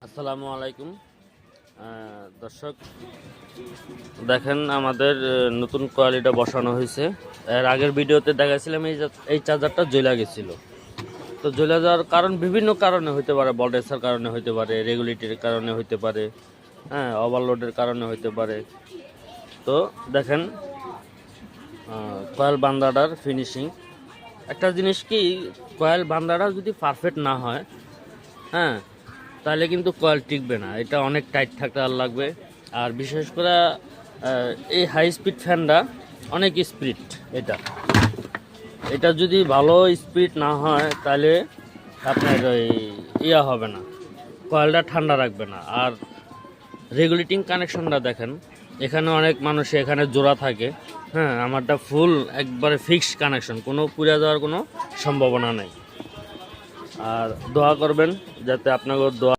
আসসালামু আলাইকুম দর্শক, দেখেন আমাদের নতুন কোয়ালিটা বসানো হয়েছে। এর আগের ভিডিওতে দেখাছিলাম এই চার্জারটা জ্বলে গেছিল। তো জ্বলে যাওয়ার কারণ বিভিন্ন কারণে হতে পারে, ভোল্টেজের কারণে হতে পারে, রেগুলেটরের কারণে হতে পারে, ওভারলোডের কারণে হতে পারে। তো দেখেন কয়েল বান্দাটার ফিনিশিং, একটা জিনিস কি, কয়েল বান্দাটা যদি পারফেক্ট না হয়, হ্যাঁ, তাহলে কিন্তু কয়েল টিকবে না। এটা অনেক টাইট থাকতে লাগবে। আর বিশেষ করে এই হাই স্পিড ফ্যানটা অনেক স্পিড, এটা এটা যদি ভালো স্পিড না হয় তাহলে আপনার ওই হবে না, কয়েলটা ঠান্ডা রাখবে না। আর রেগুলেটিং কানেকশনটা দেখেন, এখানে অনেক মানুষ এখানে জোড়া থাকে, হ্যাঁ, আমারটা ফুল একবারে ফিক্সড কানেকশন, কোনো পুড়ে যাওয়ার কোনো সম্ভাবনা নেই। আর দোয়া করবেন যাতে আপনাদের দোয়া